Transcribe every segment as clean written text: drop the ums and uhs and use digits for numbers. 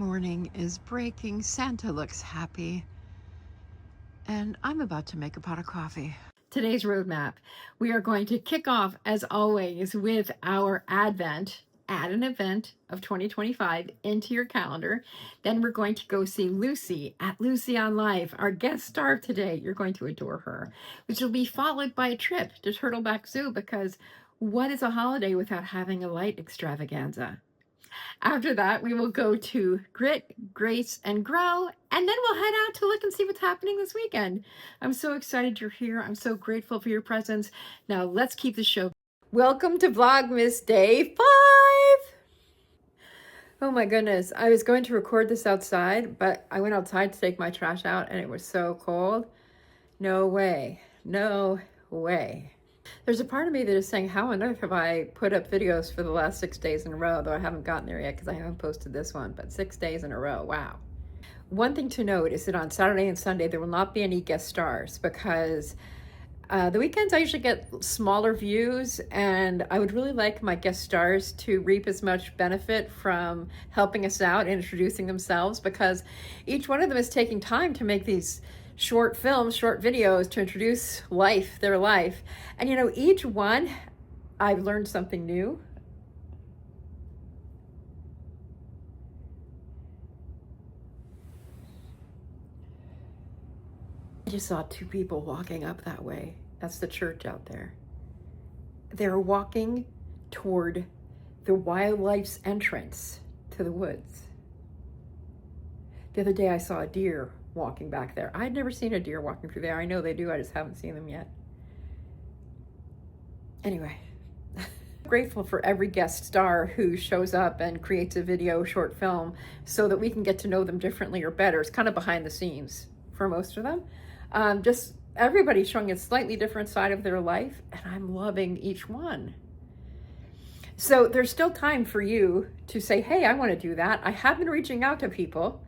morning is breaking. Santa looks happy. And I'm about to make a pot of coffee. Today's roadmap. We are going to kick off, as always, with our Advent. Add an event of 2025 into your calendar. Then we're going to go see Lucy at Lucy on Live, our guest star today. You're going to adore her, which will be followed by a trip to Turtleback Zoo, because what is a holiday without having a light extravaganza? After that, we will go to Grit, Grace, and Grow, and then we'll head out to look and see what's happening this weekend. I'm so excited you're here. I'm so grateful for your presence. Now let's keep the show. Welcome to Vlogmas Day 5. Oh my goodness. I was going to record this outside, but I went outside to take my trash out and it was so cold. No way. No way. There's a part of me that is saying, how on earth have I put up videos for the last 6 days in a row, though I haven't gotten there yet because I haven't posted this one, but 6 days in a row, wow. One thing to note is that on Saturday and Sunday, there will not be any guest stars because the weekends I usually get smaller views, and I would really like my guest stars to reap as much benefit from helping us out and introducing themselves, because each one of them is taking time to make these short films, short videos to introduce their life. And you know, each one, I've learned something new. I just saw 2 people walking up that way. That's the church out there. They're walking toward the wildlife's entrance to the woods. The other day I saw a deer walking back there. I'd never seen a deer walking through there. I know they do, I just haven't seen them yet. Anyway, grateful for every guest star who shows up and creates a video, short film, so that we can get to know them differently or better. It's kind of behind the scenes for most of them. Just everybody showing a slightly different side of their life, and I'm loving each one. So there's still time for you to say, hey, I want to do that. I have been reaching out to people.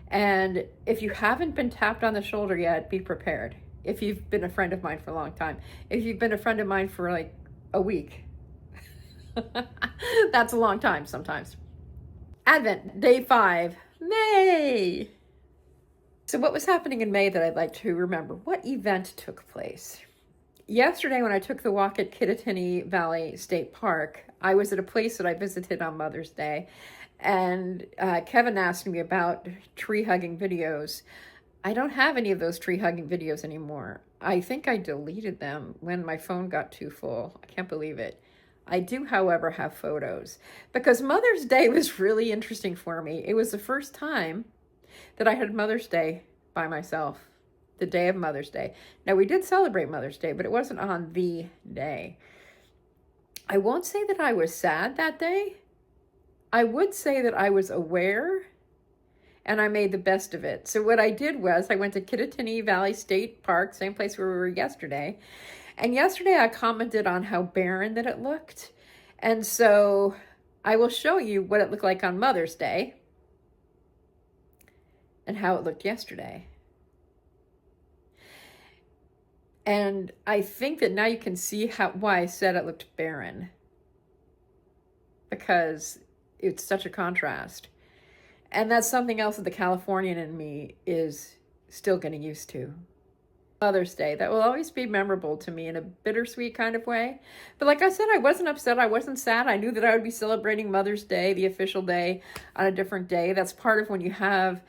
And if you haven't been tapped on the shoulder yet, be prepared. If you've been a friend of mine for a long time, if you've been a friend of mine for like a week, that's a long time sometimes. Advent, day 5, May. So what was happening in May that I'd like to remember? What event took place? Yesterday, when I took the walk at Kittatinny Valley State Park, I was at a place that I visited on Mother's Day. And Kevin asked me about tree hugging videos. I don't have any of those tree hugging videos anymore. I think I deleted them when my phone got too full. I can't believe it. I do, however, have photos, because Mother's Day was really interesting for me. It was the first time that I had Mother's Day by myself, the day of Mother's Day. Now, we did celebrate Mother's Day, but it wasn't on the day. I won't say that I was sad that day. I would say that I was aware and I made the best of it. So what I did was I went to Kittatinny Valley State Park, same place where we were yesterday. And yesterday I commented on how barren that it looked. And so I will show you what it looked like on Mother's Day and how it looked yesterday. And I think that now you can see why I said it looked barren, because it's such a contrast. And that's something else that the Californian in me is still getting used to. Mother's Day, that will always be memorable to me in a bittersweet kind of way. But like I said, I wasn't upset. I wasn't sad. I knew that I would be celebrating Mother's Day, the official day, on a different day. That's part of when you have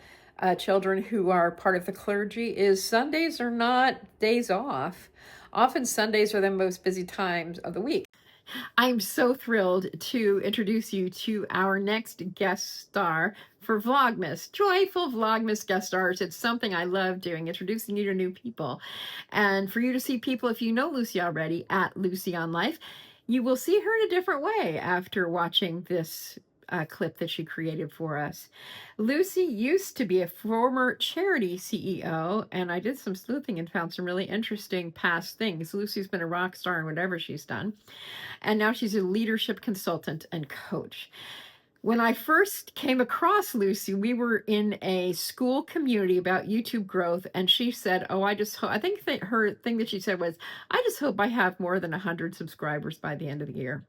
children who are part of the clergy, is Sundays are not days off. Often Sundays are the most busy times of the week. I'm so thrilled to introduce you to our next guest star for Vlogmas, Joyful Vlogmas guest stars. It's something I love doing, introducing you to new people. And for you to see people, if you know Lucy already, at Lucy on Life, you will see her in a different way after watching this clip that she created for us. Lucy used to be a former charity CEO, and I did some sleuthing and found some really interesting past things. Lucy's been a rock star in whatever she's done, and now she's a leadership consultant and coach. When I first came across Lucy, we were in a school community about YouTube growth, and she said, oh, I just hope, I think that her thing that she said was, I just hope I have more than 100 subscribers by the end of the year.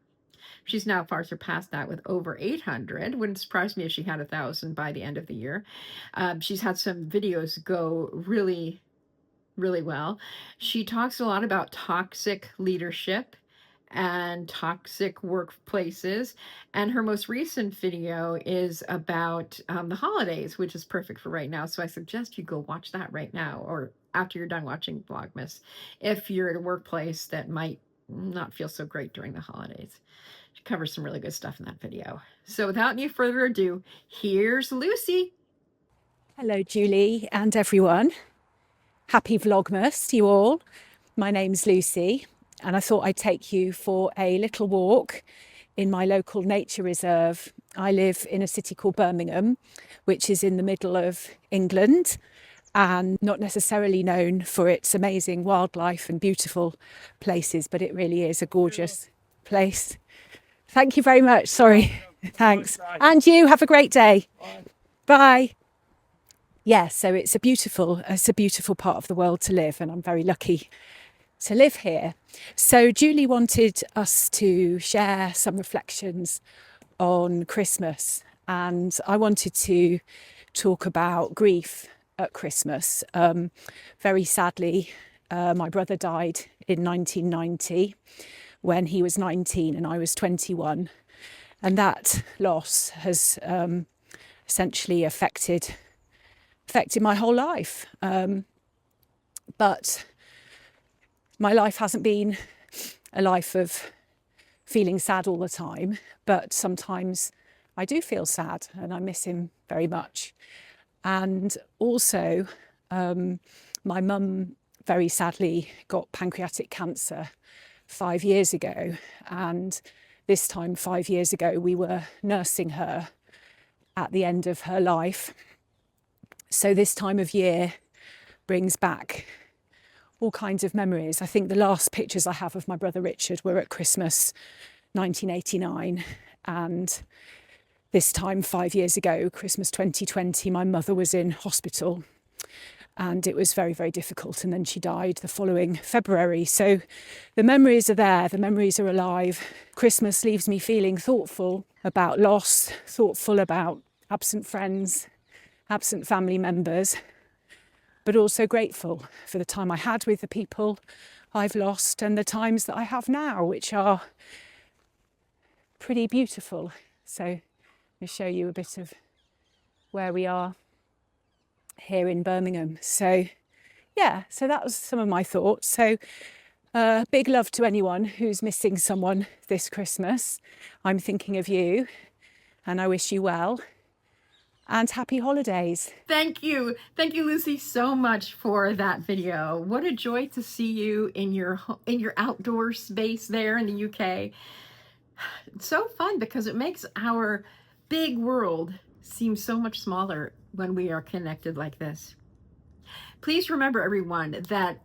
She's now far surpassed that with over 800. Wouldn't surprise me if she had 1,000 by the end of the year. She's had some videos go really, really well. She talks a lot about toxic leadership and toxic workplaces. And her most recent video is about the holidays, which is perfect for right now. So I suggest you go watch that right now, or after you're done watching Vlogmas, if you're at a workplace that might not feel so great during the holidays. She covers some really good stuff in that video. So without any further ado, here's Lucy. Hello, Julie and everyone. Happy Vlogmas to you all. My name's Lucy, and I thought I'd take you for a little walk in my local nature reserve. I live in a city called Birmingham, which is in the middle of England and not necessarily known for its amazing wildlife and beautiful places, but it really is a gorgeous place. Thank you very much. Sorry. Thanks. And you have a great day. Bye. Yeah, so it's a beautiful part of the world to live, and I'm very lucky to live here. So Julie wanted us to share some reflections on Christmas, and I wanted to talk about grief at Christmas. Very sadly, my brother died in 1990 when he was 19 and I was 21, and that loss has essentially affected my whole life. But my life hasn't been a life of feeling sad all the time, but sometimes I do feel sad and I miss him very much. And also, my mum very sadly got pancreatic cancer 5 years ago. And this time 5 years ago, we were nursing her at the end of her life. So this time of year brings back all kinds of memories. I think the last pictures I have of my brother Richard were at Christmas 1989. And this time 5 years ago, Christmas 2020, my mother was in hospital and it was very, very difficult. And then she died the following February. So the memories are there, the memories are alive. Christmas leaves me feeling thoughtful about loss, thoughtful about absent friends, absent family members, but also grateful for the time I had with the people I've lost and the times that I have now, which are pretty beautiful. So I'll show you a bit of where we are here in Birmingham. So yeah, so that was some of my thoughts. So big love to anyone who's missing someone this Christmas. I'm thinking of you and I wish you well. And happy holidays. Thank you, Lucy, so much for that video. What a joy to see you in your outdoor space there in the UK. It's so fun because it makes our big world seem so much smaller when we are connected like this. Please remember, everyone, that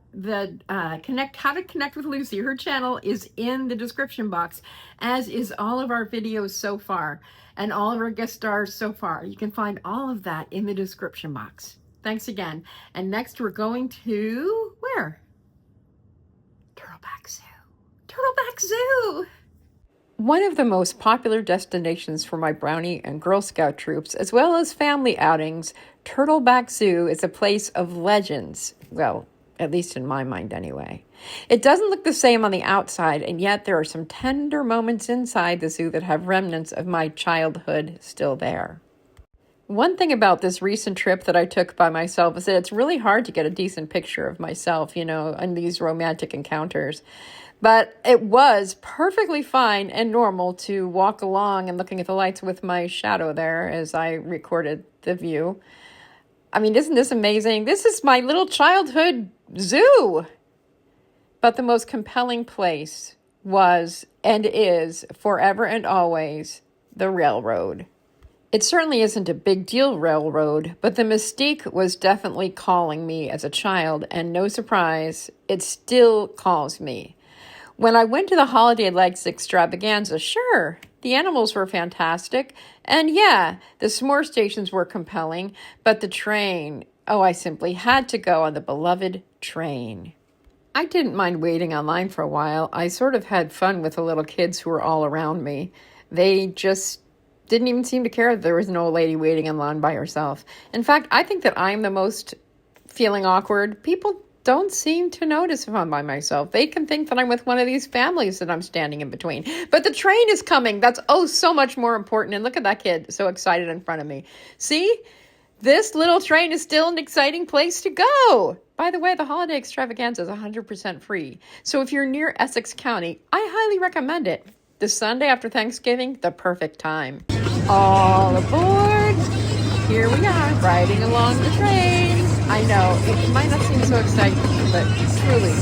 how to connect with Lucy, her channel is in the description box, as is all of our videos so far and all of our guest stars so far. You can find all of that in the description box. Thanks again. And next we're going to where? Turtleback Zoo. Turtleback Zoo! One of the most popular destinations for my Brownie and Girl Scout troops, as well as family outings, Turtleback Zoo is a place of legends. Well, at least in my mind anyway. It doesn't look the same on the outside, and yet there are some tender moments inside the zoo that have remnants of my childhood still there. One thing about this recent trip that I took by myself is that it's really hard to get a decent picture of myself, in these romantic encounters. But it was perfectly fine and normal to walk along and looking at the lights with my shadow there as I recorded the view. I mean, isn't this amazing? This is my little childhood zoo. But the most compelling place was and is forever and always the railroad. It certainly isn't a big deal railroad, but the mystique was definitely calling me as a child, and no surprise, it still calls me. When I went to the Holiday Legs Extravaganza, sure, the animals were fantastic, and yeah, the s'more stations were compelling, but the train, I simply had to go on the beloved train. I didn't mind waiting online for a while. I sort of had fun with the little kids who were all around me. They just didn't even seem to care that there was an old lady waiting in line by herself. In fact, I think that I'm the most feeling awkward. People don't seem to notice if I'm by myself. They can think that I'm with one of these families that I'm standing in between. But the train is coming. That's so much more important. And look at that kid so excited in front of me. See? This little train is still an exciting place to go. By the way, the holiday extravaganza is 100% free. So if you're near Essex County, I highly recommend it. This Sunday after Thanksgiving, the perfect time. All aboard! Here we are, riding along the train. I know, it might not seem so exciting, but truly,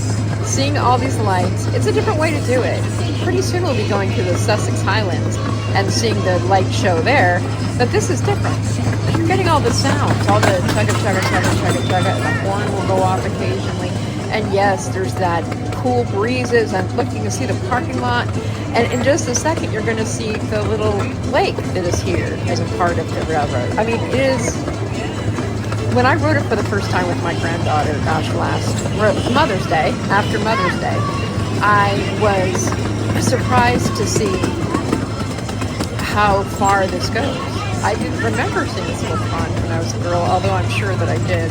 seeing all these lights, it's a different way to do it. Pretty soon we'll be going to the Sussex Highlands and seeing the light show there, but this is different. You're getting all the sounds, all the chugga, chugga, chugga, chugga, chugga, and the horn will go off occasionally. And yes, there's that cool breezes. I'm looking to see the parking lot. And in just a second, you're going to see the little lake that is here as a part of the railroad. I mean, it is... When I rode it for the first time with my granddaughter, gosh, Mother's Day, after Mother's Day, I was surprised to see how far this goes. I didn't remember seeing this little pond when I was a girl, although I'm sure that I did.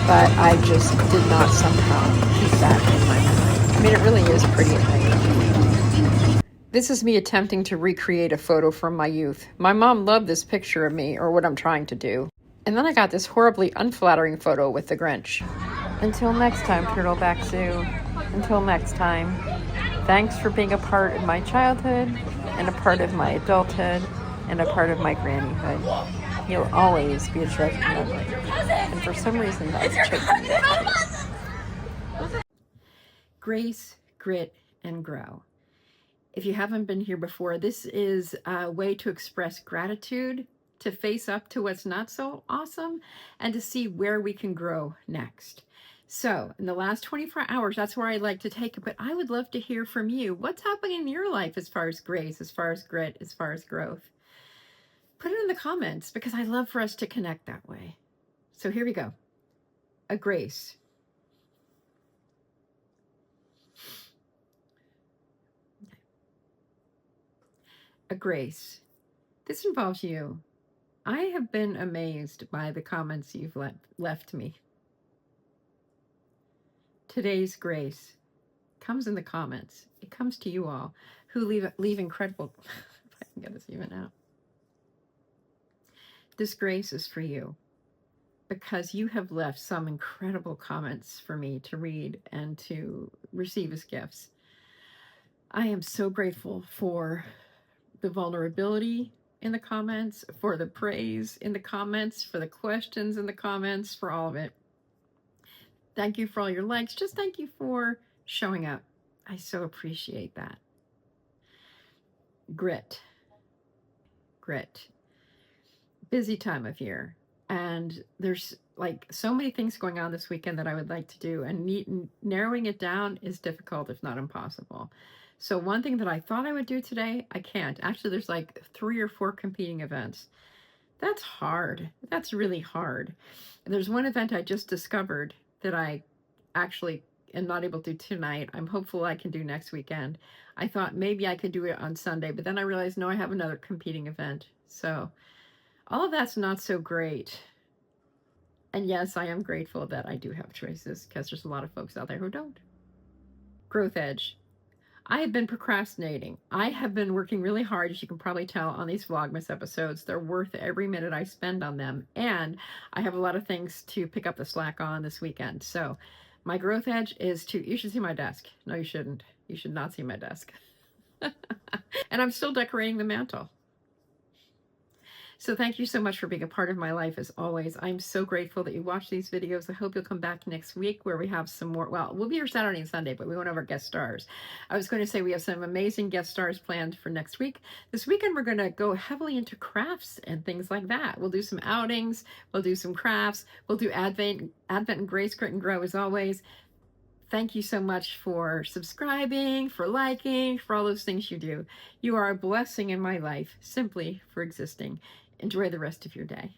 But I just did not somehow keep that in my mind. I mean, it really is pretty at night. This is me attempting to recreate a photo from my youth. My mom loved this picture of me, or what I'm trying to do. And then I got this horribly unflattering photo with the Grinch. Until next time, Turtleback Zoo. Until next time. Thanks for being a part of my childhood, and a part of my adulthood, and a part of my grannyhood. You'll always be a treasure memory. And for some reason, that's choking. Grace, grit, and grow. If you haven't been here before, this is a way to express gratitude, to face up to what's not so awesome, and to see where we can grow next. So in the last 24 hours, that's where I like to take it, but I would love to hear from you. What's happening in your life as far as grace, as far as grit, as far as growth? Put it in the comments, because I love for us to connect that way. So here we go. A grace. A grace. This involves you. I have been amazed by the comments you've left me. Today's grace comes in the comments. It comes to you all who leave incredible... if I can get this even out. This grace is for you, because you have left some incredible comments for me to read and to receive as gifts. I am so grateful for the vulnerability in the comments, for the praise in the comments, for the questions in the comments, for all of it. Thank you for all your likes. Just thank you for showing up. I so appreciate that. Grit. Grit. Busy time of year. And there's like so many things going on this weekend that I would like to do. And narrowing it down is difficult, if not impossible. So one thing that I thought I would do today, I can't. Actually, there's like 3 or 4 competing events. That's hard. That's really hard. And there's one event I just discovered that I actually am not able to do tonight. I'm hopeful I can do next weekend. I thought maybe I could do it on Sunday, but then I realized, no, I have another competing event. So all of that's not so great. And yes, I am grateful that I do have choices, because there's a lot of folks out there who don't. Growth edge. I have been procrastinating. I have been working really hard, as you can probably tell, on these Vlogmas episodes. They're worth every minute I spend on them. And I have a lot of things to pick up the slack on this weekend. So my growth edge is you should see my desk. No, you shouldn't. You should not see my desk. And I'm still decorating the mantle. So thank you so much for being a part of my life, as always. I'm so grateful that you watch these videos. I hope you'll come back next week, where we have some more. Well, we'll be here Saturday and Sunday, but we won't have our guest stars. I was going to say we have some amazing guest stars planned for next week. This weekend, we're going to go heavily into crafts and things like that. We'll do some outings. We'll do some crafts. We'll do Advent and Grace, Grit, and Grow, as always. Thank you so much for subscribing, for liking, for all those things you do. You are a blessing in my life, simply for existing. Enjoy the rest of your day.